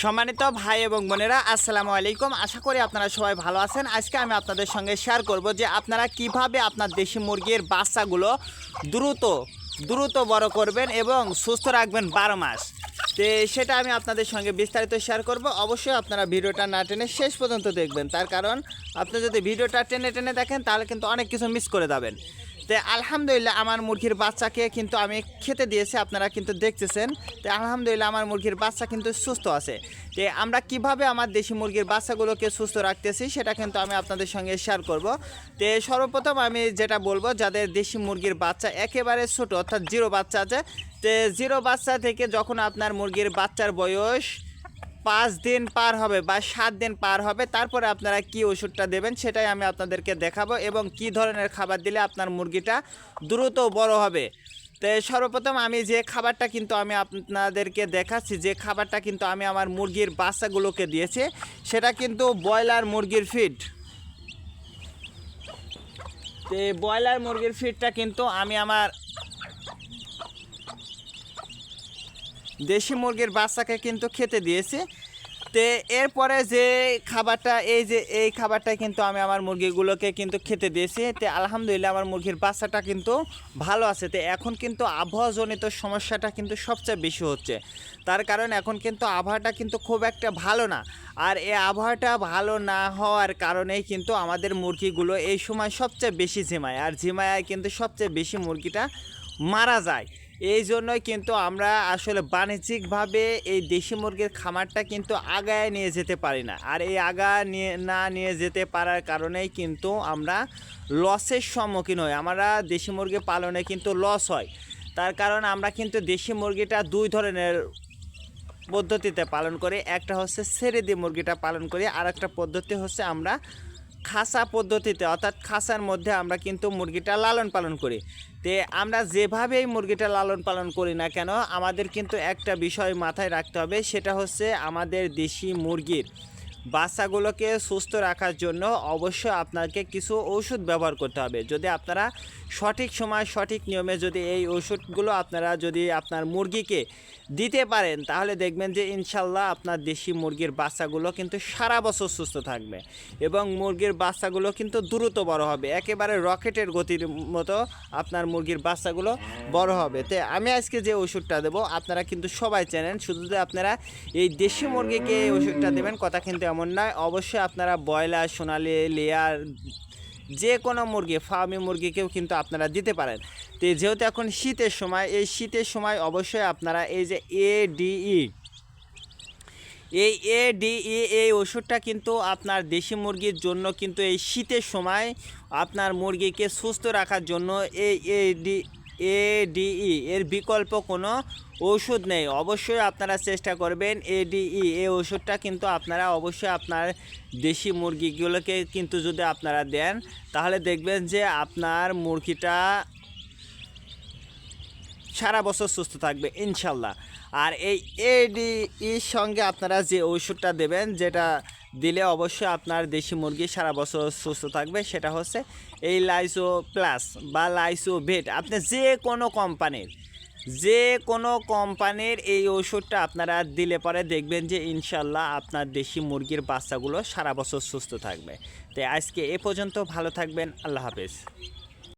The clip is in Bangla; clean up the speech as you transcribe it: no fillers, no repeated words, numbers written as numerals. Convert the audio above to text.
সম্মানিত ভাই এবং বোনেরা, আসসালামু আলাইকুম। আশা করি আপনারা সবাই ভালো আছেন। আজকে আমি আপনাদের সঙ্গে শেয়ার করব যে আপনারা কিভাবে আপনার দেশি মুরগির বাচ্চাগুলো দ্রুত দ্রুত বড় করবেন এবং সুস্থ রাখবেন 12 মাস। তো সেটা আমি আপনাদের সঙ্গে বিস্তারিত শেয়ার করব। অবশ্যই আপনারা ভিডিওটা না টেনে শেষ পর্যন্ত দেখবেন, তার কারণ আপনি যদি ভিডিওটা টেনে টেনে দেখেন তাহলে কিন্তু অনেক কিছু মিস করে যাবেন। তো আলহামদুলিল্লাহ আমার মুরগির বাচ্চাকে কিন্তু আমি খেতে দিয়েছি, আপনারা কিন্তু দেখতেছেন। তো আলহামদুলিল্লাহ আমার মুরগির বাচ্চা কিন্তু সুস্থ আছে। তো আমরা কিভাবে আমার দেশি মুরগির বাচ্চাগুলোকে সুস্থ রাখতেছি সেটা কিন্তু আমি আপনাদের সঙ্গে শেয়ার করব। তো সর্বপ্রথম আমি যেটা বলবো, যাদের দেশি মুরগির বাচ্চা একেবারে ছোট অর্থাৎ জিরো বাচ্চা আছে, তো জিরো বাচ্চা থেকে যখন আপনার মুরগির বাচ্চার বয়স 5 দিন পার হবে বা 7 দিন পার হবে, তারপরে আপনারা কি ওষুধটা দেবেন সেটাই আমি আপনাদেরকে দেখাবো এবং কি ধরনের খাবার দিলে আপনার মুরগিটা দ্রুত বড় হবে। তো সর্বপ্রথম আমি যে খাবারটা কিন্তু আমি আপনাদেরকে দেখাচ্ছি, যে খাবারটা কিন্তু আমি আমার মুরগির বাচ্চাগুলোকে দিয়েছি, সেটা কিন্তু ব্রয়লার মুরগির ফিড। তো ব্রয়লার মুরগির ফিডটা কিন্তু আমি আমার দেশি মুরগির বাচ্চাকে কিন্তু খেতে দিয়েছি। তো এরপরে যে খাবারটা, এই খাবারটা কিন্তু আমি আমার মুরগিগুলোকে কিন্তু খেতে দিয়েছি। তো আলহামদুলিল্লাহ আমার মুরগির বাচ্চাটা কিন্তু ভালো আছে। তো এখন কিন্তু আবহাওয়াজনিত সমস্যাটা কিন্তু সবচেয়ে বেশি হচ্ছে, তার কারণ এখন কিন্তু আবহাওয়াটা কিন্তু খুব একটা ভালো না। আর এই আবহাওয়াটা ভালো না হওয়ার কারণেই কিন্তু আমাদের মুরগিগুলো এই সময় সবচেয়ে বেশি ঝিমায়, আর ঝিমায় কিন্তু সবচেয়ে বেশি মুরগিটা মারা যায়। এই জন্যই কিন্তু আমরা আসলে বাণিজ্যিকভাবে এই দেশি মুরগির খামারটা কিন্তু আগায় নিয়ে যেতে পারি না। আর এই নিয়ে যেতে পারার কারণেই কিন্তু আমরা লসের সম্মুখীন হই। আমরা দেশি মুরগি পালনে কিন্তু লস হয়, তার কারণ আমরা কিন্তু দেশি মুরগিটা দুই ধরনের পদ্ধতিতে পালন করি। একটা হচ্ছে ছেড়ে দিয়ে মুরগিটা পালন করি, আর একটা পদ্ধতি হচ্ছে আমরা খাসা পদ্ধতিতে, অর্থাৎ খাসার মধ্যে আমরা কিন্তু মুরগিটা লালন পালন করি। তো আমরা যেভাবেই মুরগিটা লালন পালন করি না কেন, আমাদের কিন্তু একটা বিষয় মাথায় রাখতে হবে, সেটা হচ্ছে আমাদের দেশি মুরগির বাচ্চাগুলোকে সুস্থ রাখার জন্য অবশ্যই আপনাকে কিছু ওষুধ ব্যবহার করতে হবে। যদি আপনারা সঠিক সময় সঠিক নিয়মে যদি এই ওষুধগুলো আপনারা যদি আপনার মুরগিকে দিতে পারেন, তাহলে দেখবেন যে ইনশাল্লাহ আপনার দেশি মুরগির বাচ্চাগুলো কিন্তু সারা বছর সুস্থ থাকবে এবং মুরগির বাচ্চাগুলো কিন্তু দ্রুত বড় হবে, একেবারে রকেটের গতির মতো আপনার মুরগির বাচ্চাগুলো বড় হবে। তো আমি আজকে যে ওষুধটা দেবো আপনারা কিন্তু সবাই চেনেন, শুধু যে আপনারা এই দেশি মুরগিকে এই ওষুধটা দেবেন কথা কিন্তু এমন নয়। অবশ্যই আপনারা ব্রয়লার, সোনালি, লেয়ার, যে কোনো মুরগি, ফার্মি মুরগিকেও কিন্তু আপনারা দিতে পারেন। তো যেহেতু এখন শীতের সময়, এই শীতের সময় অবশ্যই আপনারা এই যে এডিই এই ওষুধটা কিন্তু আপনার দেশি মুরগির জন্য কিন্তু এই শীতের সময় আপনার মুরগিকে সুস্থ রাখার জন্য এই এডিই এর বিকল্প কোনো ওষুধ নেই। অবশ্যই আপনারা চেষ্টা করবেন এডিই এই ওষুধটা কিন্তু আপনারা অবশ্যই আপনার দেশি মুরগিগুলোকে কিন্তু যদি আপনারা দেন, তাহলে দেখবেন যে আপনার মুরগিটা সারা বছর সুস্থ থাকবে ইনশাল্লাহ। আর এই এডিইর সঙ্গে আপনারা যে ওষুধটা দেবেন, যেটা দিলে অবশ্যই আপনার দেশি মুরগি সারা বছর সুস্থ থাকবে, সেটা হচ্ছে এই লাইসো প্লাস বা লাইসো ভেট। আপনি যে কোনো কোম্পানির এই ওষুধটা আপনারা দিলে পরে দেখবেন যে ইনশাল্লাহ আপনার দেশি মুরগির বাচ্চাগুলো সারা বছর সুস্থ থাকবে। তাই আজকে এ পর্যন্ত, ভালো থাকবেন, আল্লাহ হাফেজ।